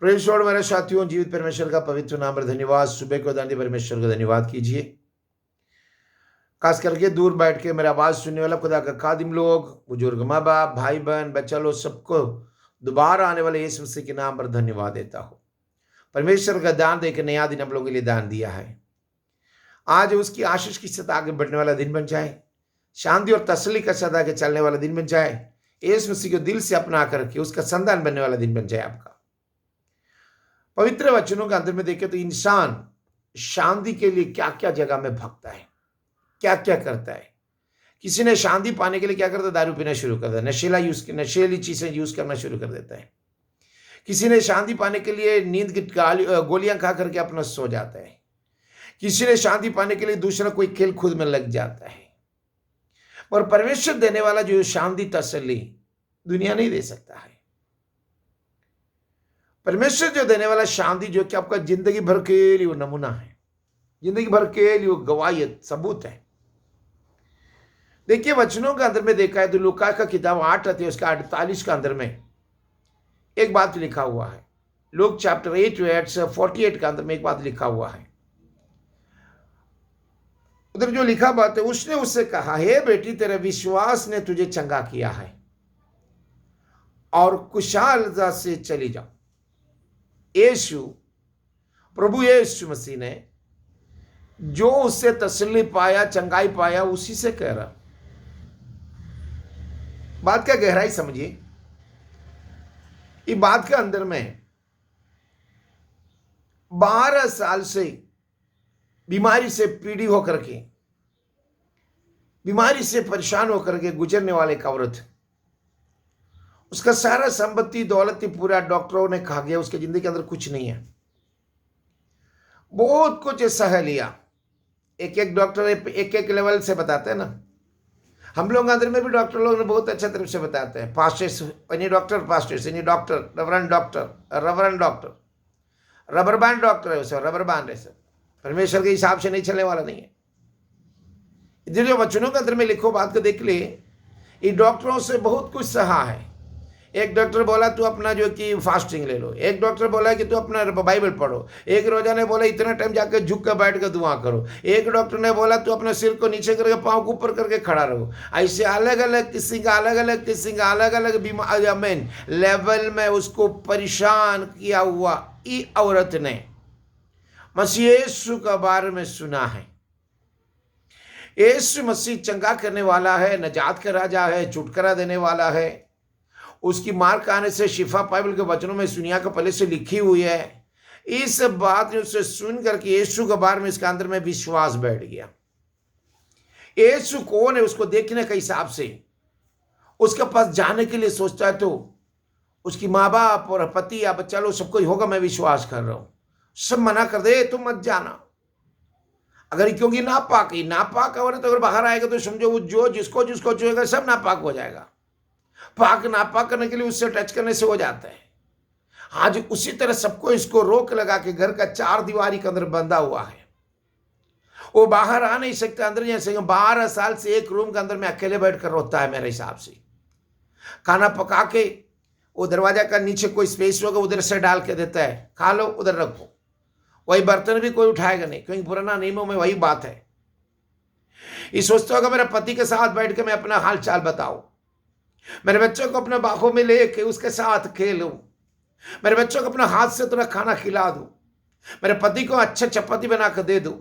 Praise Lord मेरे साथियों, जीवित परमेश्वर का पवित्र नाम पर धन्यवाद। सुबह को दानी परमेश्वर को धन्यवाद कीजिए। खास करके दूर बैठ के मेरा आवाज सुनने वाला खुदा का खादिम लोग, बुजुर्ग, माँ बाप, भाई बहन, बच्चा लोग, सबको दोबारा आने वाले यीशु मसीह के नाम पर धन्यवाद देता हूँ। परमेश्वर का दान देकर नया दिन हम लोगों के लिए दान दिया है। आज उसकी आशीष के साथ आगे बढ़ने वाला दिन बन जाए, शांति और तसल्ली का साथ आगे चलने वाला दिन बन जाए, यीशु मसीह को दिल से अपना करके उसका संतान बनने वाला दिन बन जाए आपका। पवित्र वचनों के अंदर में देखें तो इंसान शांति के लिए क्या क्या जगह में भागता है, क्या क्या करता है। किसी ने शांति पाने के लिए क्या करता है? दारू पीना शुरू कर देता है, नशीली चीजें यूज करना शुरू कर देता है। किसी ने शांति पाने के लिए नींद की गोलियां खा करके अपना सो जाता है। किसी ने शांति पाने के लिए दूसरा कोई खेल खुद में लग जाता है। और परमेश्वर देने वाला जो शांति तसल्ली दुनिया नहीं दे सकता है। परमेश्वर जो देने वाला शांति जो कि आपका जिंदगी भर के लिए वो नमूना है, जिंदगी भर के लिए वो गवाहियत सबूत है। देखिए वचनों के अंदर में देखा है तो लूका का किताब 8 अध्याय उसका 48 का अंदर में एक बात लिखा हुआ है। लूक चैप्टर 8 वर्स 48 का अंदर में एक बात लिखा हुआ है। उधर जो लिखा बात है, उसने उससे कहा, हे बेटी, तेरे विश्वास ने तुझे चंगा किया है और कुशलता से चली जाओ। प्रभु यीशु मसीह ने जो उससे तसल्ली पाया, चंगाई पाया, उसी से कह रहा। बात का गहराई समझिए। ये बात के अंदर में 12 साल से बीमारी से पीड़ी होकर के, बीमारी से परेशान होकर के गुजरने वाले एक औरत, उसका सारा संपत्ति दौलत पूरा डॉक्टरों ने खा गया। उसके जिंदगी के अंदर कुछ नहीं है। बहुत कुछ सह लिया। एक एक डॉक्टर एक एक लेवल से बताते हैं ना। हम लोग अंदर में भी डॉक्टर लोग ने बहुत अच्छा तरफ से बताते हैं। पास्टर्स यानी डॉक्टर, पास्टर्स यानी doctor, reverend doctor, rubber band doctor है सर, रबर बैंड है सर। परमेश्वर के हिसाब से नहीं चलने वाला नहीं है। इधर जो वचनों के अंदर में लिखो बात को देख लिए, ये डॉक्टरों से बहुत कुछ सहा है। एक डॉक्टर बोला तू अपना जो कि फास्टिंग ले लो। एक डॉक्टर बोला कि तू अपना बाइबल पढ़ो। एक रोजा ने बोला इतना टाइम जाकर झुक कर बैठ कर दुआ करो। एक डॉक्टर ने बोला तू अपना सिर को नीचे करके पाँव को ऊपर करके खड़ा रहो। ऐसे अलग अलग किसी का अलग अलग बीमारी मेन लेवल में उसको परेशान किया हुआ ई औरत ने मसीह यीशु के बारे में सुना है। यीशु मसीह चंगा करने वाला है, नजात का राजा है, छुटकारा देने वाला है। उसकी मार खाने से शिफा बाइबल के वचनों में सुनिया के पहले से लिखी हुई है। इस बात ने उसे सुन करके यीशु के बारे में इसके अंदर में विश्वास बैठ गया। यीशु कौन है उसको देखने के हिसाब से उसके पास जाने के लिए सोचता है तो उसकी माँ बाप और पति या बच्चा लोग सबको होगा, मैं विश्वास कर रहा हूं, सब मना कर दे तुम मत जाना। अगर क्योंकि नापाक औरत अगर बाहर आएगा तो समझो वो जो जिसको जिसको छुएगा सब नापाक हो जाएगा। पाक नापाक करने के लिए उससे टच करने से हो जाता है। आज उसी तरह सबको इसको रोक लगा के घर का 4 दीवारी के अंदर बंधा हुआ है। वो बाहर आ नहीं सकता, अंदर नहीं आ सकता। 12 साल से एक रूम के अंदर में अकेले बैठकर रोता है। मेरे हिसाब से खाना पका के वो दरवाजा का नीचे कोई स्पेस होगा उधर से डाल के देता है, खा लो उधर रखो। वही बर्तन भी कोई उठाएगा नहीं, क्योंकि पुराना नियमों में वही बात है। ये सोचता होगा मेरे पति के साथ बैठ के मैं अपना हाल चाल बताऊं, मेरे बच्चों को अपने बाहों में लेके उसके साथ खेलूं, मेरे बच्चों को अपना हाथ से थोड़ा खाना खिला दूं, मेरे पति को अच्छा चपाती बना कर दे दूं,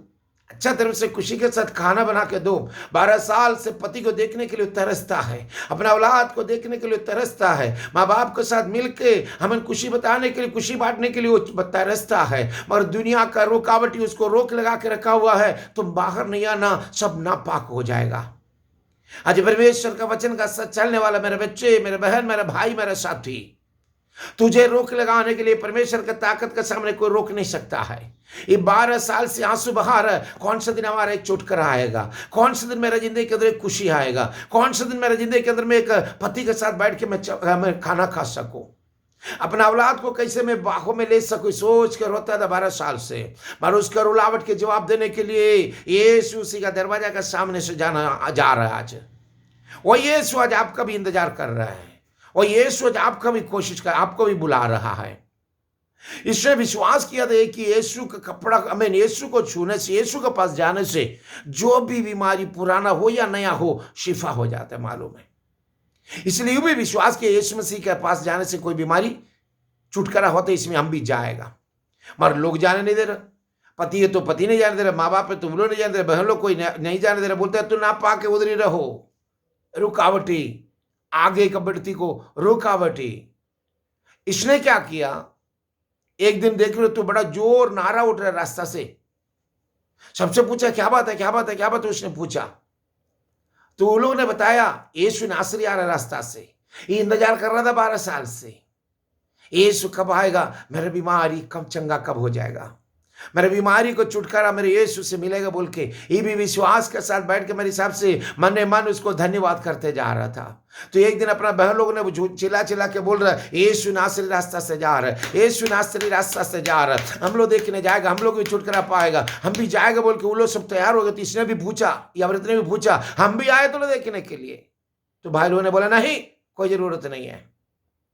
अच्छा तरफ से खुशी के साथ खाना बना के दो। 12 साल से पति को देखने के लिए तरसता है, अपना औलाद को देखने के लिए तरसता है, माँ बाप के साथ मिलके हमें खुशी बताने के लिए, खुशी बांटने के लिए वो तरसता है। मगर दुनिया का रुकावटी उसको रोक लगा के रखा हुआ है, तुम बाहर नहीं आना, सब नापाक हो जाएगा। आज परमेश्वर का वचन का सच चलने वाला मेरे बच्चे, मेरे बहन, मेरा भाई, मेरा साथी, तुझे रोक लगाने के लिए परमेश्वर का ताकत के सामने कोई रोक नहीं सकता है। ये 12 साल से आंसू बहा रहा है। कौन सा दिन हमारा एक छुटकारा आएगा? कौन सा दिन मेरे जिंदगी के अंदर एक खुशी आएगा? कौन सा दिन मेरे जिंदगी के अंदर में एक पति के साथ बैठ के मैं खाना खा सकूं, अपना औलाद को कैसे मैं बाहों में ले सकूं, सोच कर रोता था 12 साल से। पर उसका रुलावट के जवाब देने के लिए यीशु उसी का दरवाजा का सामने से जा रहा है। आज वो यीशु आज आपका भी इंतजार कर रहा है। वो यीशु आज आपका भी कोशिश कर, आपको भी बुला रहा है। इसने विश्वास किया था कि यीशु का कपड़ा, हमें यीशु को छूने से, यीशु के पास जाने से जो भी बीमारी पुराना हो या नया हो शिफा हो जाता है, मालूम है। इसलिए भी विश्वास किया यीशु मसीह के पास जाने से कोई बीमारी छुटकारा होता है, इसमें हम भी जाएगा। मगर लोग जाने नहीं दे रहे, पति है तो पति नहीं जाने दे रहे, माँ बाप है तो वो नहीं जाने दे रहे, बहन लोग कोई नहीं जाने दे रहे, बोलते हैं तू ना पाके उधर ही रहो। रुकावटी, आगे की बढ़ती को रुकावटी। इसने क्या किया, एक दिन देख रहे तो बड़ा जोर नारा उठ रहा रास्ता से, सबसे पूछा क्या बात है, क्या बात है, क्या बात है। उसने पूछा तो उन लोगों ने बताया यीशु नासरी आ रहा रास्ता से, ये इंतजार कर रहा था 12 साल से, यीशु कब आएगा, मेरी बीमारी कब चंगा कब हो जाएगा, मेरे बीमारी को छुटकारा मेरे यीशु से मिलेगा बोल के ये भी विश्वास के साथ बैठ के मेरे हिसाब से मन मन उसको धन्यवाद करते जा रहा था। तो एक दिन अपना बहन लोगों ने चिल्ला चिल्ला के बोल रहा है यीशु नासरी रास्ता से जा रहा है, यीशु नासरी रास्ता से जा रहा है, हम लोग देखने जाएगा, हम लोग भी छुटकारा पाएगा, हम भी जाएगा बोल के वो लोग सब तैयार हो गए। तो इसने भी पूछा, या व्रत ने भी पूछा हम भी आए तो देखने के लिए। तो भाई लोगों ने बोला नहीं, कोई जरूरत नहीं है,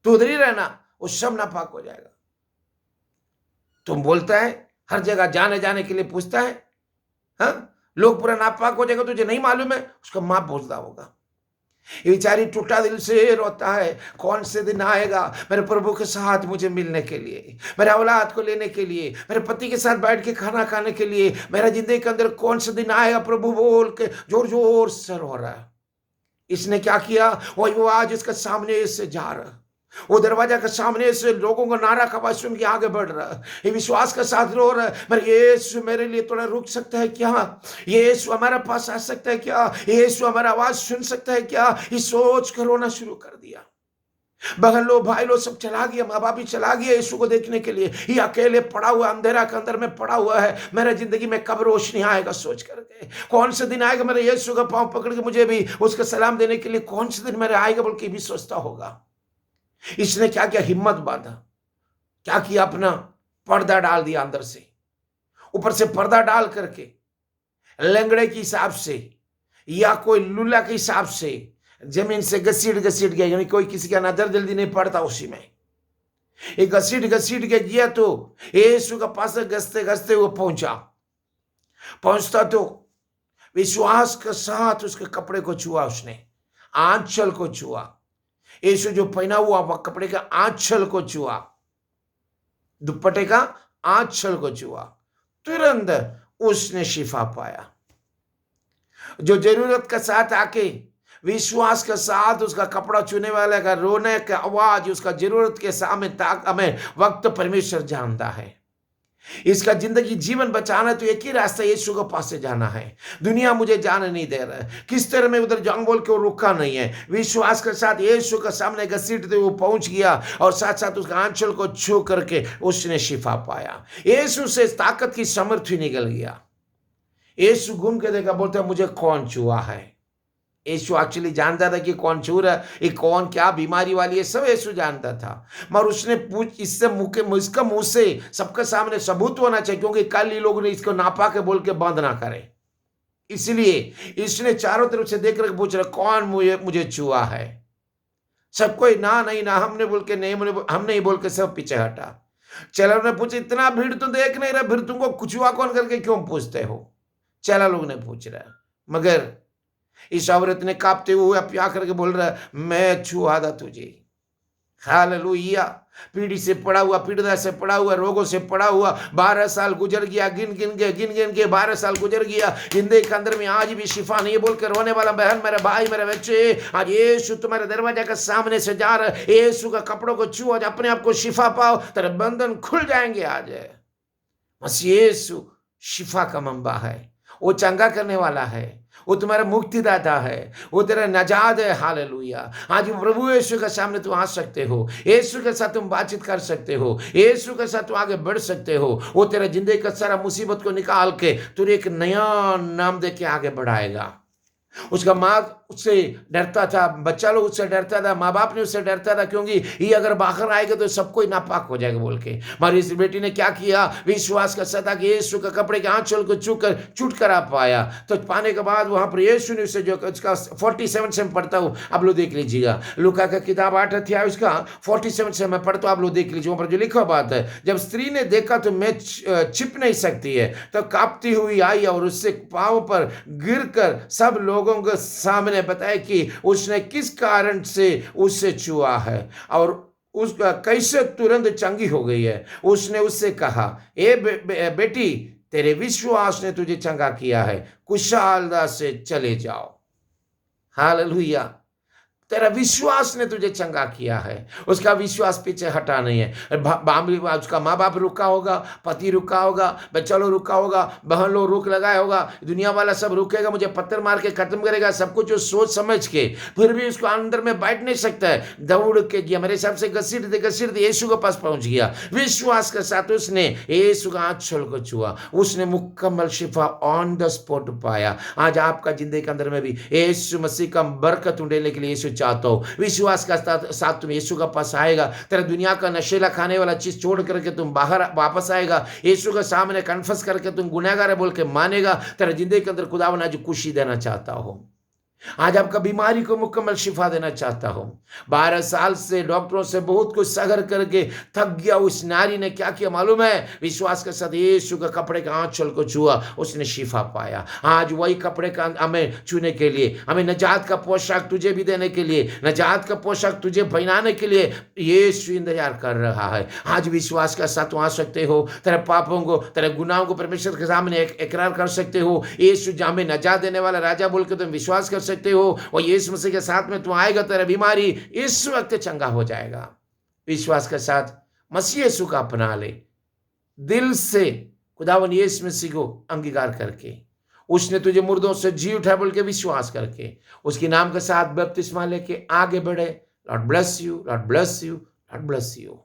तू उधर ही रहना, वो सब नापाक हो जाएगा। तुम बोलता है हर जगह जाने के लिए पूछता है, हाँ लोग पूरा नापाक हो जाएगा, तुझे नहीं मालूम है, उसका माँ पूछता होगा। ये बेचारी टूटा दिल से रोता है, कौन से दिन आएगा मेरे प्रभु के साथ मुझे मिलने के लिए, मेरे औलाद को लेने के लिए, मेरे पति के साथ बैठ के खाना खाने के लिए, मेरा जिंदगी के अंदर कौन सा दिन आएगा प्रभु बोल के जोर जोर से रो रहा है। इसने क्या किया, वो आज इसके सामने से जा रहा, वो दरवाजा के सामने से लोगों को नारा का आवाज सुन के आगे बढ़ रहा है, ये विश्वास के साथ रो रहा है, मेरे यीशु मेरे लिए थोड़ा रुक सकता है क्या, यीशु हमारे पास आ सकता है क्या, यीशु हमारा आवाज सुन सकता है क्या, ये सोच कर रोना शुरू कर दिया। बहन लो भाई लो सब चला गया, माँ बाप भी चला गया यीशु को देखने के लिए, ये अकेले पड़ा हुआ अंधेरा के अंदर में पड़ा हुआ है, मेरे जिंदगी में कब रोशनी आएगा सोच करके, कौन से दिन आएगा मेरे यीशु का पांव पकड़ के मुझे भी उसका सलाम देने के लिए, कौन से दिन मेरे आएगा बोल के भी सोचता होगा। इसने क्या किया, हिम्मत बांधा, क्या किया, अपना पर्दा डाल दिया अंदर से, ऊपर से पर्दा डाल करके लंगड़े के हिसाब से या कोई लुल्ला के हिसाब से जमीन से घसीट गया, यानी कोई किसी का नजर जल्दी नहीं पड़ता उसी में, एक घसीट के गया। तो यीशु के पास घसते वो पहुंचता तो विश्वास के साथ उसके कपड़े को छुआ, उसने आंचल को छुआ, यीशु जो पहना हुआ कपड़े का आंचल को छुआ, दुपट्टे का आंचल को छुआ, तुरंत उसने शिफा पाया। जो जरूरत के साथ आके विश्वास के साथ उसका कपड़ा छूने वाले का रोने का आवाज, उसका जरूरत के सामने ताक हमें वक्त परमेश्वर जानता है। इसका जिंदगी जीवन बचाना तो एक ही रास्ता यीशु के पास से जाना है। दुनिया मुझे जाने नहीं दे रहा है, किस तरह में उधर जाऊं बोल के वो रुका नहीं है, विश्वास के साथ यीशु के सामने घसीटते वो पहुंच गया और साथ साथ उसका आंचल को छू करके उसने शिफा पाया। यीशु से ताकत की सामर्थ्य निकल गया। यीशु घूम के देखा, बोलता मुझे कौन छुआ है। यीशु एक्चुअली जानता था कि कौन छू रहा है, ये कौन क्या बीमारी वाली है, सब यीशु जानता था। मगर उसने इससे इसका मुंह से सबके सामने सबूत होना चाहिए, क्योंकि कल ही लोग ने इसको नापा के बोल के बंद ना करे। इसलिए इसने चारों तरफ से देख रहे पूछ रहा कौन मुझे छुआ है। सब कोई ना नहीं ना हमने बोल के नहीं, हम नहीं बोल के सब पीछे हटा। चेला ने पूछा इतना भीड़ तो देख नहीं रहा, फिर तुमको कुछ हुआ कौन करके क्यों पूछते हो, चेला लोग ने पूछ रहा। मगर इस औरत ने कांपते हुए प्यार करके बोल रहा है मैं छुआ था तुझे। हालेलुया। पीढ़ी से पड़ा हुआ, पीड़िता से पड़ा हुआ, रोगों से पड़ा हुआ 12 साल गुजर गया, गिन गिन के 12 साल गुजर गया। जिंदगी के अंदर में आज भी शिफा नहीं बोल कर रोने वाला बहन, मेरे भाई, मेरे बच्चे, आज यीशु तुम्हारे दरवाजा के सामने से जा रहा है। यीशु का कपड़ों को छू, आज अपने आप को शिफा पाओ, तेरे बंधन खुल जाएंगे। आज मसीह यीशु शिफा का मंबा है, वो चंगा करने वाला है, वो तुम्हारा मुक्तिदाता है, वो तेरा नजात है। हालेलुया। आज प्रभु यीशु के सामने तुम आ सकते हो, यीशु के साथ तुम बातचीत कर सकते हो, यीशु के साथ तुम आगे बढ़ सकते हो। वो तेरा जिंदगी का सारा मुसीबत को निकाल के तुझे एक नया नाम दे के आगे बढ़ाएगा। उसका माँ उससे डरता था, बच्चा लोग उससे डरता था, माँ बाप ने उससे डरता था, क्योंकि ये अगर बाहर आएगा तो सब कोई नापाक हो जाएगा बोल के। मगर इस बेटी ने क्या किया, विश्वास का सता कि यीशु के कपड़े के आंचल को छूट कर पाया। तो पाने के बाद वहां पर यीशु ने उसे, जो उसका 47 से मैं पढ़ता हूँ, आप लोग देख लीजिएगा। लूका का किताब 8 अध्याय उसका 47 से मैं पढ़ता हूँ, आप लोग देख लीजिए। वहां पर जो लिखा बात है, जब स्त्री ने देखा तो मैं छिप नहीं सकती है, तो कांपती हुई आई और उससे पांव पर गिरकर सब लोगों के सामने बताया कि उसने किस कारण से उससे छुआ है और उसका कैसे तुरंत चंगी हो गई है। उसने उससे कहा, ए बेटी, तेरे विश्वास ने तुझे चंगा किया है, कुशलता से चले जाओ। हालेलुया। तेरा विश्वास ने तुझे चंगा किया है। उसका विश्वास पीछे हटा नहीं है। उसका माँ बाप रुका होगा, पति रुका होगा, बच्चा लोग रुका होगा, बहन लोग रुक लगाया होगा, दुनिया वाला सब रुकेगा, मुझे पत्थर मार के खत्म करेगा, सब कुछ जो सोच समझ के, फिर भी उसको अंदर में बैठ नहीं सकता है। दौड़ के गया, मेरे हिसाब से घसीटते यीशु के पास पहुंच गया। विश्वास के साथ उसने यीशु का आंचल को छुआ, उसने मुकम्मल शिफा ऑन द स्पॉट पाया। आज आपका जिंदगी के अंदर में भी यीशु मसीह का बरकत उड़ेने के लिए यीशु चाहता हो। विश्वास का साथ तुम यीशु का पास आएगा, तेरा दुनिया का नशेला खाने वाला चीज छोड़ करके तुम बाहर वापस आएगा, यीशु के सामने कन्फेस करके तुम गुनहगार है बोल के मानेगा, तेरा जिंदगी के अंदर खुदावन आज खुशी देना चाहता हो। आज आपका बीमारी को मुकम्मल शिफा देना चाहता हूं। 12 साल से डॉक्टरों से बहुत कुछ सगर करके थक गया उस नारी ने क्या किया मालूम है, विश्वास के साथ यीशु के कपड़े का आंचल को छुआ, उसने शिफा पाया। आज वही कपड़े का हमें छूने के लिए, हमें नजात का पोशाक तुझे भी देने के लिए, नजात का पोशाक तुझे पहनाने के लिए यीशु इंतजार कर रहा है। आज विश्वास के साथ आ सकते हो, तेरे पापों को, तेरे गुनाहों को परमेश्वर के सामने इकरार कर सकते हो। यीशु हमें नजात देने वाला राजा बोल के तुम विश्वास कर सकते हो, और यीशु मसीह के साथ में तुम आएगा, तेरा बीमारी इस वक्त चंगा हो जाएगा। विश्वास के साथ मसीह यीशु का अपना ले, दिल से खुदावन यीशु मसीह को अंगीकार करके, उसने तुझे मुर्दों से जी उठा बोल के विश्वास करके, उसके नाम के साथ बपतिस्मा लेके आगे बढ़े। Lord bless you, Lord bless you, Lord bless you.